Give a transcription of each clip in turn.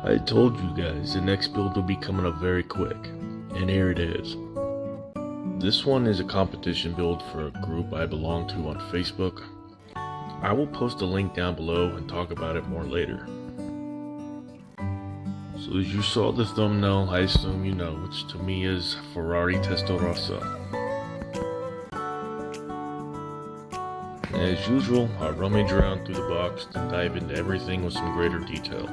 I told you guys the next build will be coming up very quick, and here it is. This one is a competition build for a group I belong to on Facebook. I will post a link down below and talk about it more later. So as you saw the thumbnail, I assume you know it's Tamiya's Ferrari Testarossa. As usual, I'll rummage around through the box and dive into everything with some greater detail.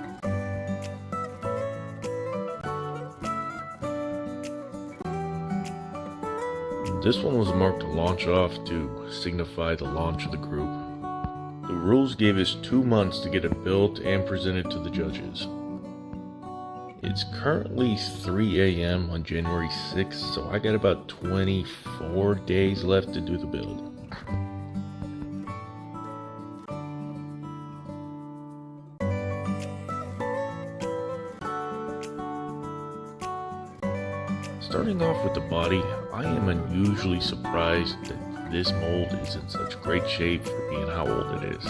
This one was marked to launch off to signify the launch of the group. The rules gave us 2 months to get it built and presented to the judges. It's currently 3 AM on January 6th, so I got about 24 days left to do the build. Starting off with the body, I am unusually surprised that this mold is in such great shape for being how old it is.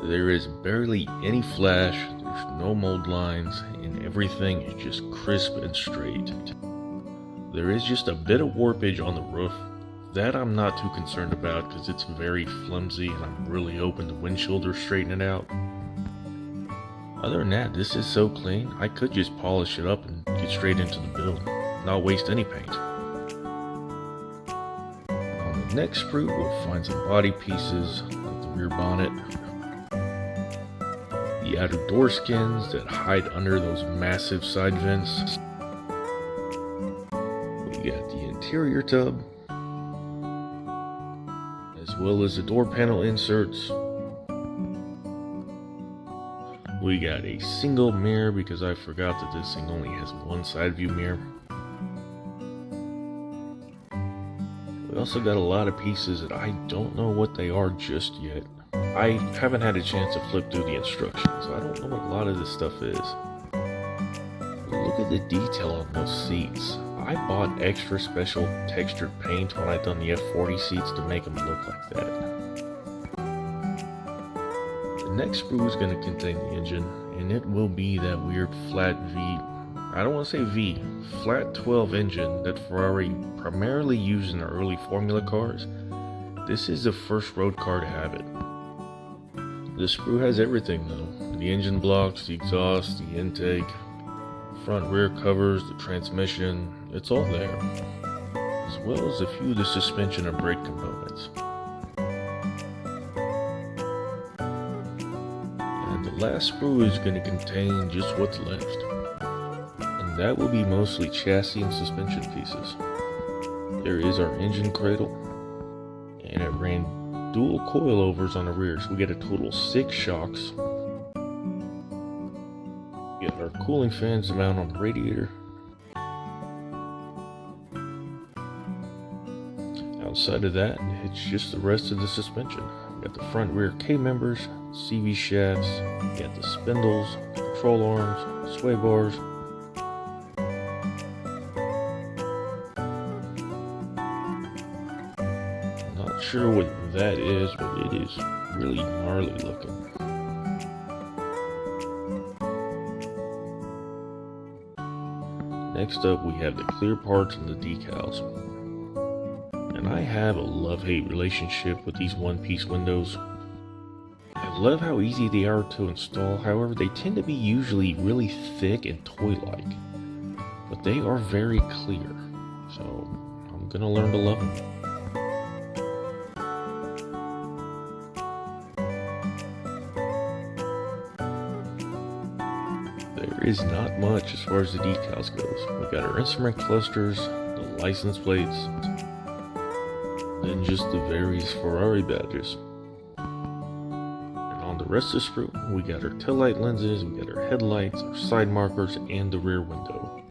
There is barely any flash, there's no mold lines, and everything is just crisp and straight. There is just a bit of warpage on the roof. That I'm not too concerned about because it's very flimsy and I'm really hoping the windshield will straighten it out. Other than that, this is so clean, I could just polish it up and get straight into the build, not waste any paint. On the next sprue, we'll find some body pieces, like the rear bonnet, the outer door skins that hide under those massive side vents. We got the interior tub, as well as the door panel inserts. We got a single mirror because I forgot that this thing only has one side view mirror. We also got a lot of pieces that I don't know what they are just yet. I haven't had a chance to flip through the instructions. I don't know what a lot of this stuff is. Look at the detail on those seats. I bought extra special textured paint when I done the F40 seats to make them look like that. The next sprue is going to contain the engine, and it will be that weird flat I don't want to say V, flat 12 engine that Ferrari primarily used in their early Formula cars. This is the first road car to have it. The sprue has everything though, the engine blocks, the exhaust, the intake, front rear covers, the transmission, it's all there, as well as a few of the suspension and brake components. The last sprue is going to contain just what's left, and that will be mostly chassis and suspension pieces. There is our engine cradle, and it ran dual coilovers on the rear, so we get a total 6 shocks. We got our cooling fans to mount on the radiator. Outside of that, it's just the rest of the suspension. We got the front rear K-members, CV shafts, we got the spindles, control arms, sway bars. Not sure what that is, but it is really gnarly looking. Next up, we have the clear parts and the decals. And I have a love-hate relationship with these one-piece windows. I love how easy they are to install, however they tend to be usually really thick and toy-like. But they are very clear, so I'm gonna learn to love them. There is not much as far as the decals goes. We got our instrument clusters, the license plates, and just the various Ferrari badges. And on the rest of the sprue, we got our taillight lenses, we got our headlights, our side markers, and the rear window.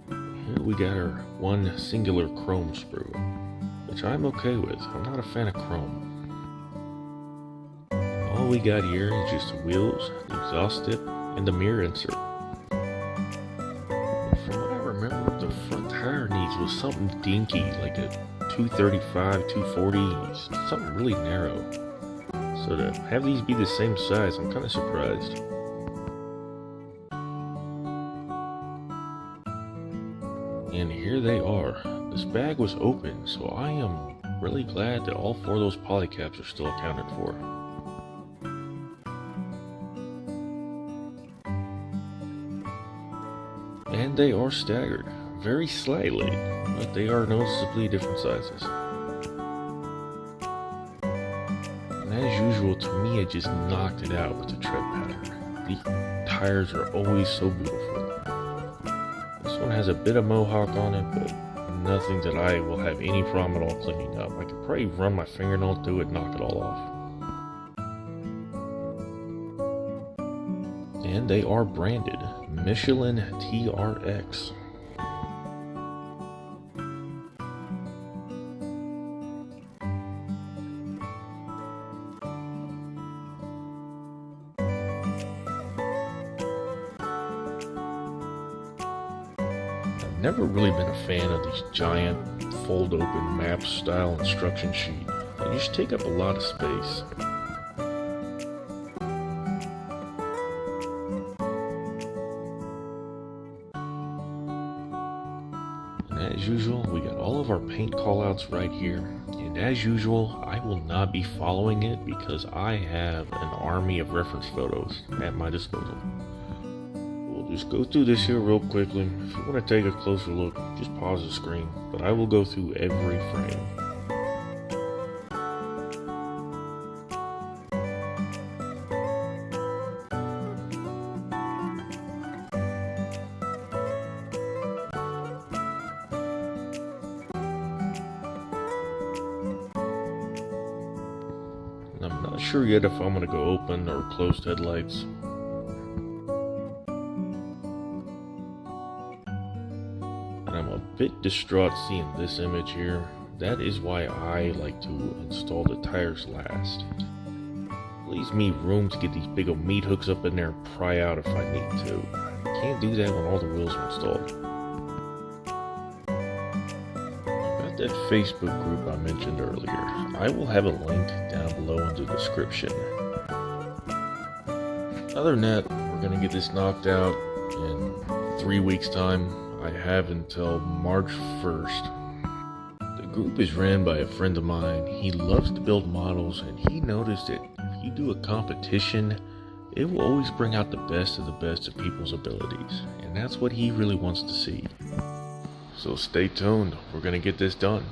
Here we got our one singular chrome sprue, which I'm okay with. I'm not a fan of chrome. All we got here is just the wheels, the exhaust tip, and the mirror insert. From what I remember, the front tire needs was something dinky, like a 235, 240, something really narrow. So to have these be the same size, I'm kind of surprised. And here they are. This bag was open, so I am really glad that all 4 of those polycaps are still accounted for. And they are staggered, very slightly, but they are noticeably different sizes. And as usual, Tamiya just knocked it out with the tread pattern. The tires are always so beautiful. This one has a bit of mohawk on it, but nothing that I will have any problem at all cleaning up. I could probably run my fingernail through it and knock it all off. And they are branded Michelin TRX. I've never really been a fan of these giant fold open map style instruction sheet. They just take up a lot of space. And as usual, we got all of our paint callouts right here. And as usual, I will not be following it because I have an army of reference photos at my disposal. We'll just go through this here real quickly. If you want to take a closer look, just pause the screen. But I will go through every frame. I'm not sure yet if I'm going to go open or closed headlights. And I'm a bit distraught seeing this image here. That is why I like to install the tires last. It leaves me room to get these big old meat hooks up in there and pry out if I need to. I can't do that when all the wheels are installed. That Facebook group I mentioned earlier, I will have a link down below in the description. Other than that, we're going to get this knocked out in 3 weeks time. I have until March 1st. The group is ran by a friend of mine. He loves to build models, and he noticed that if you do a competition, it will always bring out the best of people's abilities, and that's what he really wants to see. So stay tuned, we're going to get this done.